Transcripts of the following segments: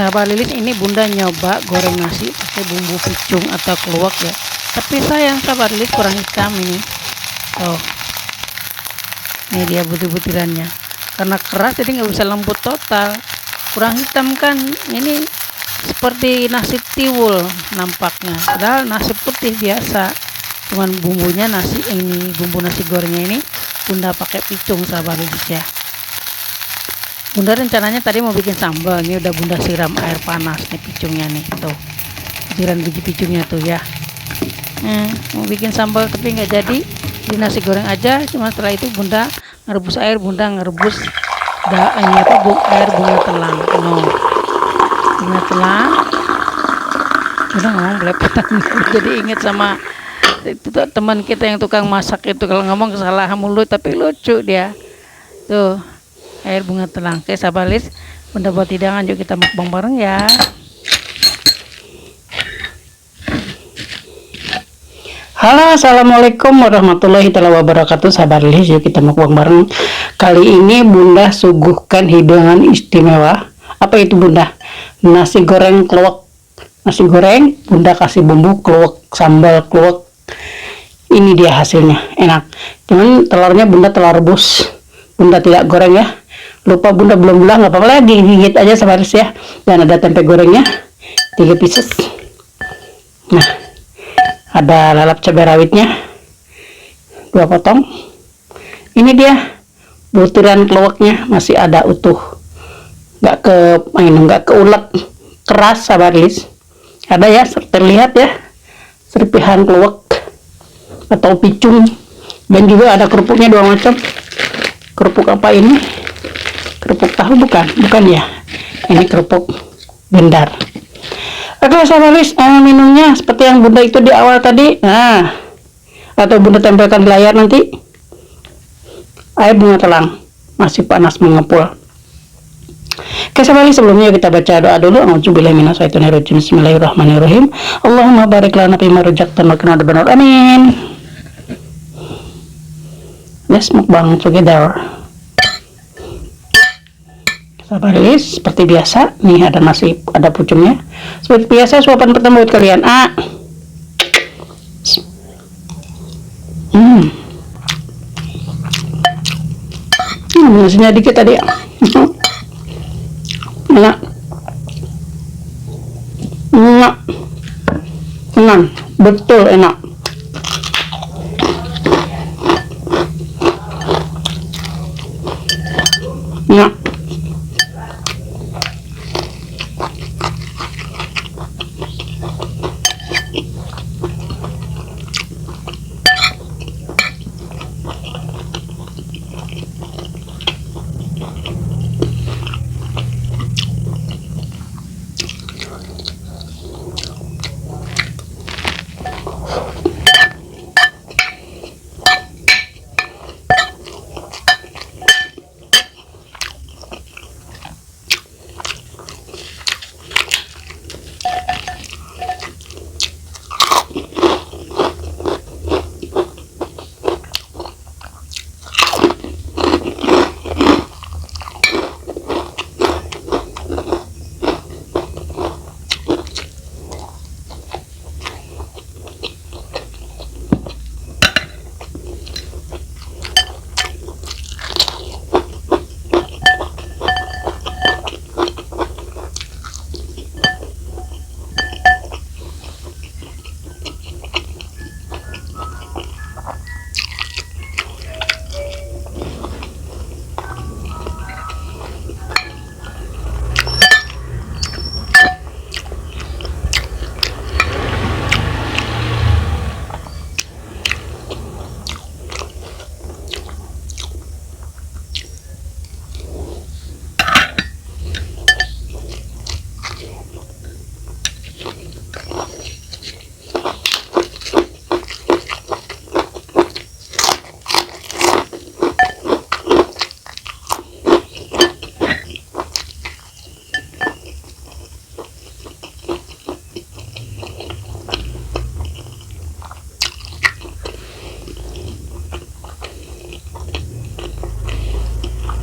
Sahabat Lilis, ini bunda nyoba goreng nasi pakai bumbu picung atau keluak ya, tapi sayang sahabat Lilis kurang hitam ini. Tuh, ini dia butir-butirannya, karena keras jadi nggak bisa lembut total, kurang hitam kan. Ini seperti nasi tiwul nampaknya, padahal nasi putih biasa, cuman bumbunya nasi ini, bumbu nasi gorengnya ini bunda pakai picung sahabat Lilis ya. Bunda rencananya tadi mau bikin sambal, ini udah bunda siram air panas nih picungnya nih, tuh butiran biji picungnya tuh ya. Mau bikin sambal tapi nggak jadi, di nasi goreng aja. Cuma setelah itu bunda ngerebus air, bunda ngerebus air bunga telang, bunga telang. Bunda ngomong belepotan jadi inget sama itu teman kita yang tukang masak itu, kalau ngomong kesalahan mulu tapi lucu dia tuh. Air bunga telang. Oke sahabat Lilis, bunda buat hidangan, yuk kita mukbang bareng ya. Halo, assalamualaikum warahmatullahi wabarakatuh sahabat Lilis, yuk kita mukbang bareng. Kali ini bunda suguhkan hidangan istimewa. Apa itu bunda? Nasi goreng keluak. Nasi goreng bunda kasih bumbu keluak, sambal keluak. Ini dia hasilnya, enak. Cuman telurnya bunda telur rebus, bunda tidak goreng ya. Lupa bunda belum bilang, nggak apa-apa lagi, gigit aja sahabat Lilis ya. Dan ada tempe gorengnya 3 pieces. Nah, ada lalap cabai rawitnya 2 potong. Ini dia butiran keluaknya, masih ada utuh, nggak keulet keras sahabat Lilis. Ada ya, terlihat ya serpihan keluak atau picung. Dan juga ada kerupuknya 2 macam. Kerupuk apa ini? Kerupuk tahu bukan ya, ini kerupuk gendar. Oke sahabat Lilis, minumnya seperti yang bunda itu di awal tadi, nah, atau bunda tempelkan di layar nanti. Air bunga telang masih panas mengepul. Oke sahabat Lilis, sebelumnya kita baca doa dulu. A'udzubillahi minasyaitonirrajim. Bismillahirrahmanirrahim. Allahumma barik lana fima razaqtana wa qina adzabannar. Amin. Let's mukbang together. Sahabat Lilis, seperti biasa nih ada nasi, ada pucungnya. Seperti biasa suapan pertama buat kalian. Nasinya dikit tadi. Enak. Enak. Betul enak. Enak.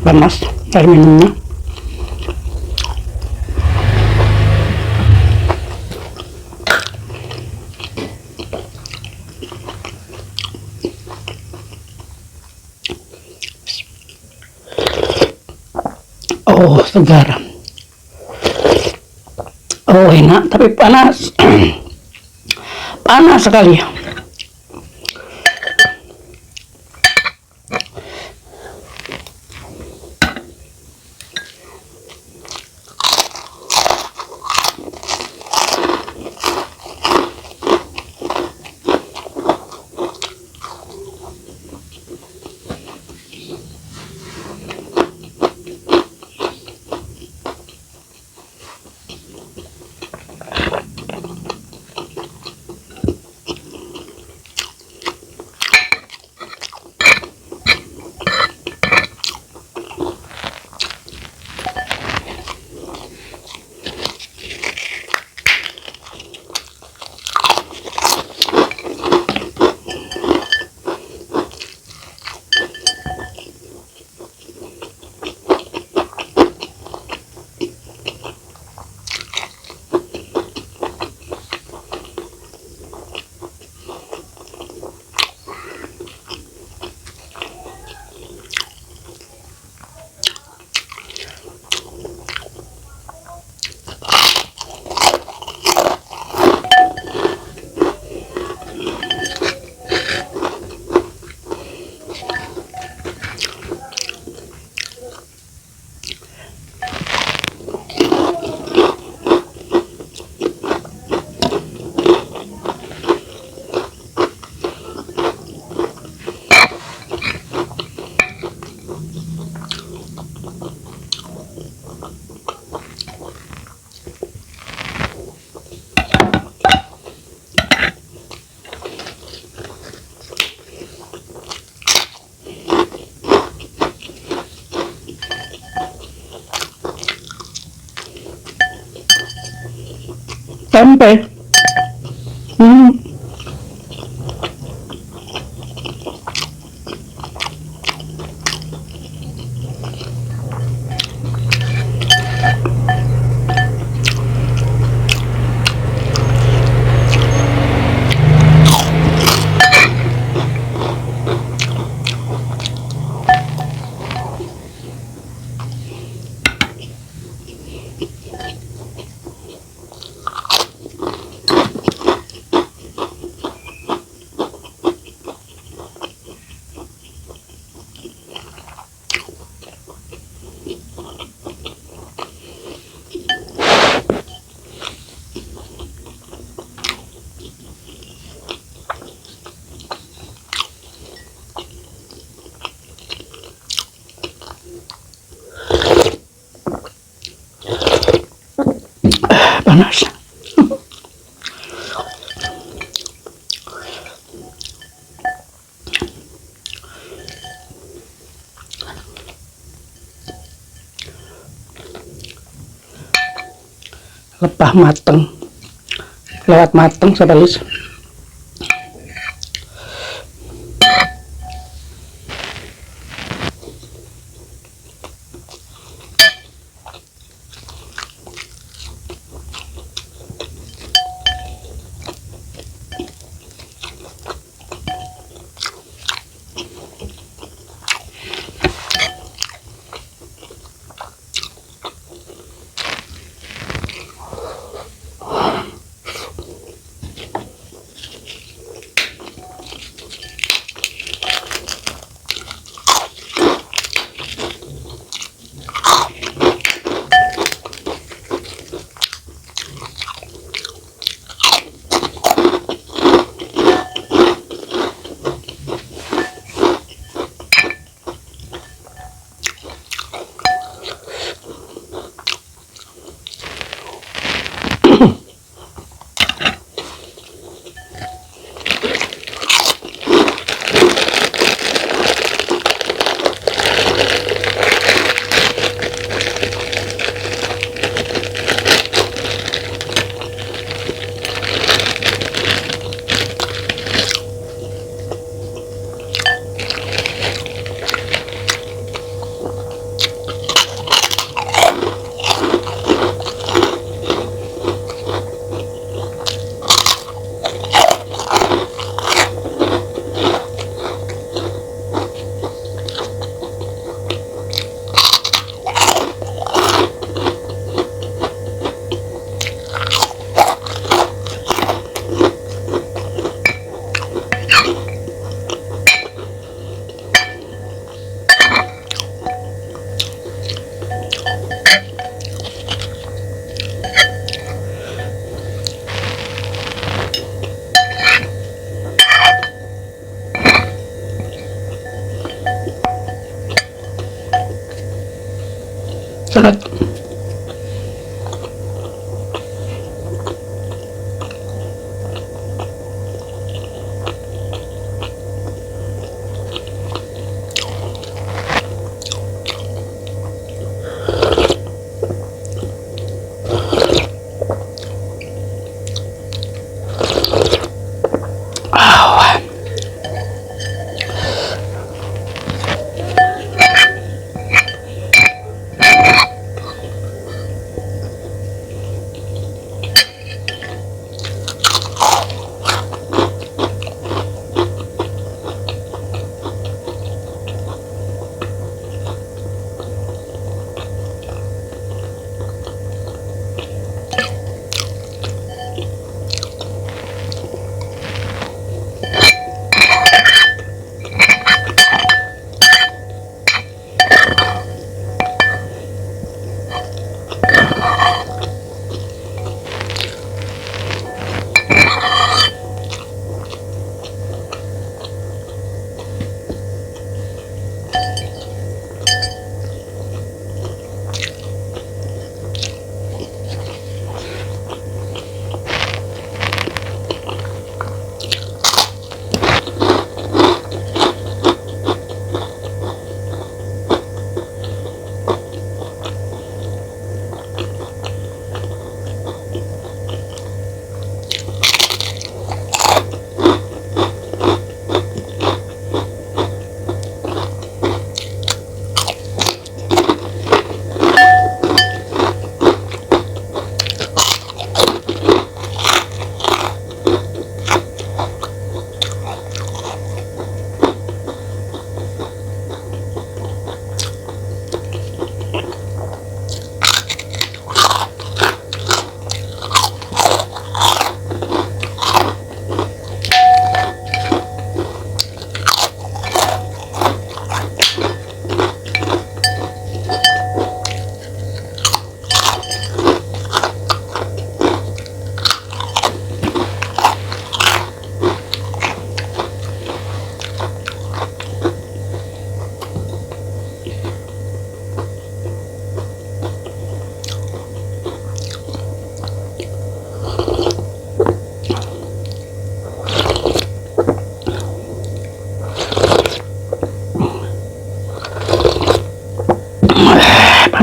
panas air minumnya. Oh, segar. Oh, enak, tapi panas. Panas sekali. Tempe. Hmm. Panas. Lepah mateng. Lewat mateng sebalis.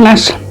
panas.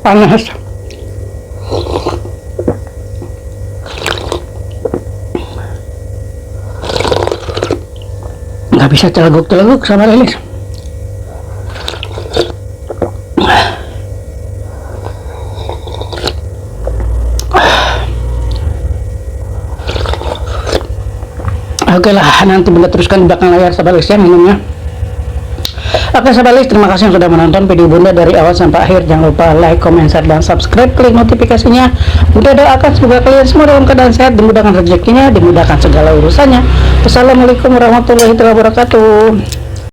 Panas. Nggak bisa celeguk-celeguk sama Lilis. Oke lah, nanti Bunda teruskan di belakang layar sahabat Lilis ya minumnya. Oke sahabat Lilis, terima kasih yang sudah menonton video Bunda dari awal sampai akhir. Jangan lupa like, comment, share, dan subscribe. Klik notifikasinya. Bunda doakan semoga kalian semua dalam keadaan sehat, dimudahkan rezekinya, dimudahkan segala urusannya. Wassalamualaikum warahmatullahi wabarakatuh.